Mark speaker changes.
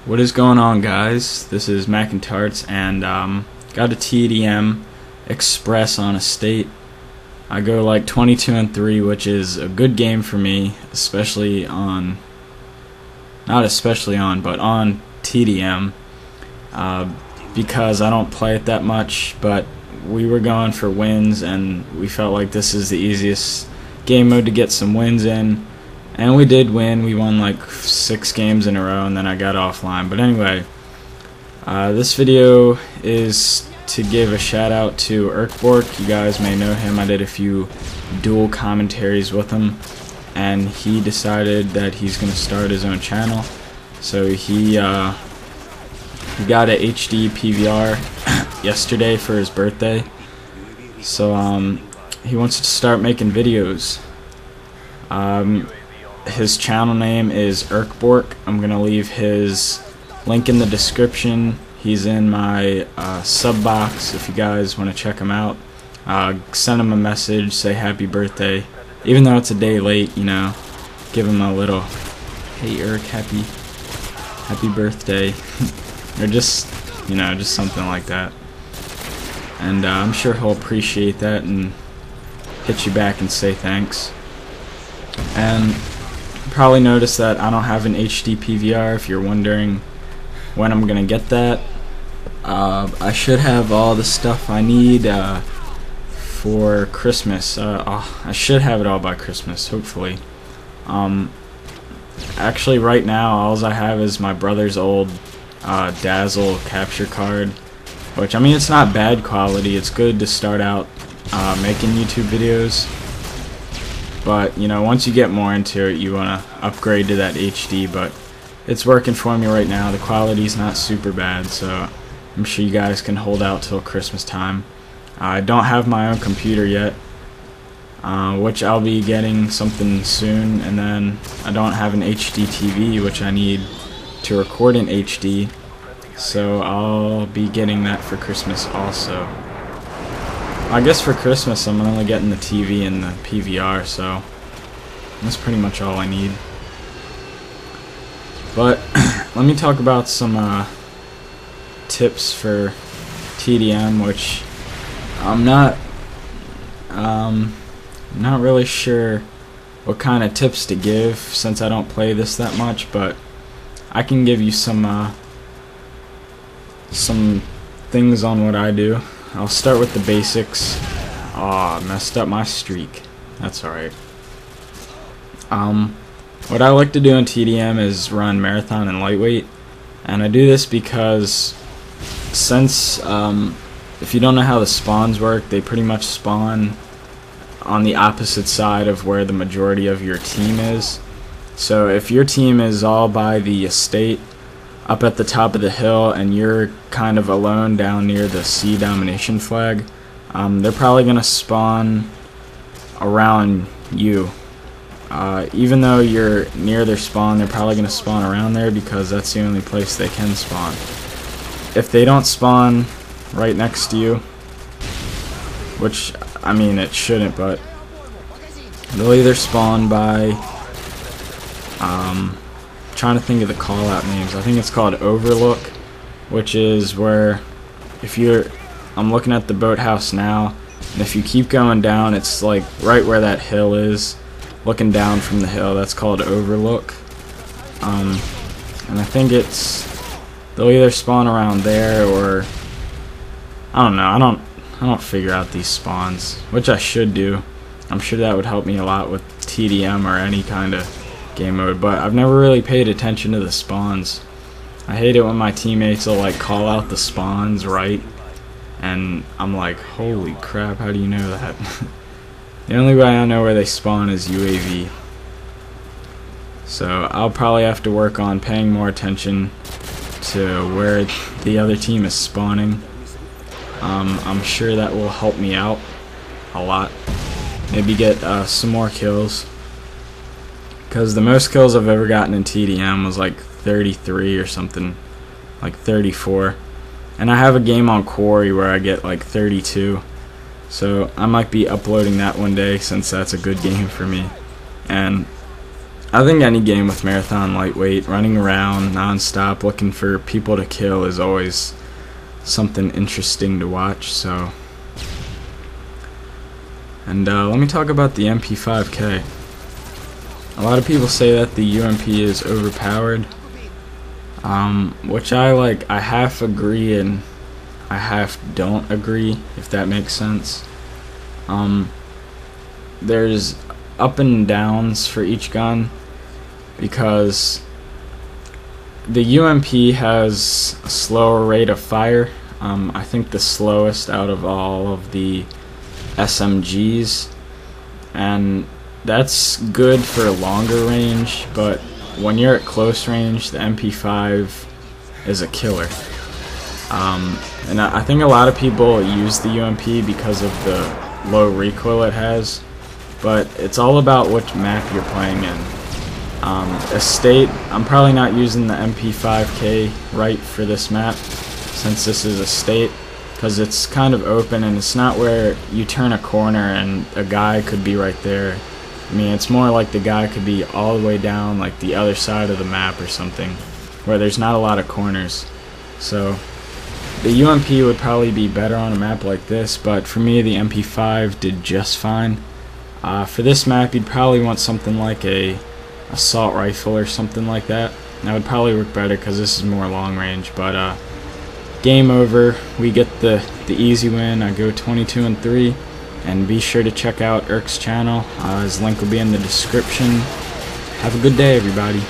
Speaker 1: What is going on, guys? This is McIntarts, and got a TDM Express on a state. I go like 22-3, which is a good game for me, especially on, not especially on, but on TDM, because I don't play it that much. But we were going for wins, and we felt like this is the easiest game mode to get some wins in. And we did win. We won like 6 games in a row, and then I got offline. But anyway, this video is to give a shout out to Erkbork. You guys may know him. I did a few dual commentaries with him, and he decided that he's going to start his own channel. So he got a HD PVR yesterday for his birthday. So he wants to start making videos. His channel name is Erkbork. I'm going to leave his link in the description. He's in my sub box if you guys want to check him out. Send him a message, say happy birthday. Even though it's a day late, you know, give him a little, hey Erk, happy birthday. Or just, you know, just something like that. And I'm sure he'll appreciate that and hit you back and say thanks. And probably noticed that I don't have an HD PVR. If you're wondering when I'm gonna get that, I should have all the stuff I need for Christmas. I should have it all by Christmas, hopefully. Actually, right now, all I have is my brother's old Dazzle capture card, which, I mean, it's not bad quality. It's good to start out making YouTube videos. But, you know, once you get more into it, you want to upgrade to that HD, but it's working for me right now. The quality's not super bad, so I'm sure you guys can hold out till Christmas time. I don't have my own computer yet, which I'll be getting something soon, and then I don't have an HD TV, which I need to record in HD, so I'll be getting that for Christmas also. I guess for Christmas I'm only getting the TV and the PVR, so that's pretty much all I need. But let me talk about some tips for TDM, which I'm not really sure what kind of tips to give since I don't play this that much, but I can give you some things on what I do. I'll start with the basics. I messed up my streak. That's alright. What I like to do in TDM is run marathon and lightweight, and I do this because since if you don't know how the spawns work, they pretty much spawn on the opposite side of where the majority of your team is. So if your team is all by the estate up at the top of the hill and you're kind of alone down near the sea domination flag, they're probably going to spawn around you. Even though you're near their spawn, they're probably going to spawn around there because that's the only place they can spawn. If they don't spawn right next to you, which, I mean, it shouldn't, but they'll either spawn by, trying to think of the call out names. I think it's called Overlook, which is where I'm looking at the boathouse now, and if you keep going down, it's like right where that hill is, looking down from the hill. That's called Overlook. And I think they'll either spawn around there, or I don't know. I don't figure out these spawns, which I should do. I'm sure that would help me a lot with TDM or any kind of game mode, but I've never really paid attention to the spawns. I hate it when my teammates will like call out the spawns right, and I'm like, holy crap, how do you know that? The only way I know where they spawn is UAV. So I'll probably have to work on paying more attention to where the other team is spawning. I'm sure that will help me out a lot. Maybe get some more kills, because the most kills I've ever gotten in TDM was like 33 or something, like 34. And I have a game on Quarry where I get like 32. So I might be uploading that one day since that's a good game for me. And I think any game with marathon lightweight, running around non-stop looking for people to kill is always something interesting to watch. So, and let me talk about the MP5K. A lot of people say that the UMP is overpowered, which I half agree and I half don't agree, if that makes sense. There's up and downs for each gun, because the UMP has a slower rate of fire. I think the slowest out of all of the SMGs, and that's good for longer range, but when you're at close range, the MP5 is a killer. And I think a lot of people use the UMP because of the low recoil it has, but it's all about which map you're playing in. Estate, I'm probably not using the MP5K right for this map, since this is Estate, because it's kind of open and it's not where you turn a corner and a guy could be right there. I mean, it's more like the guy could be all the way down like the other side of the map or something, where there's not a lot of corners. So the UMP would probably be better on a map like this, but for me the MP5 did just fine. For this map you'd probably want something like a assault rifle or something like that. That would probably work better because this is more long range. But game over, we get the easy win. I go 22-3, and be sure to check out Erk's channel. His link will be in the description. Have a good day, everybody.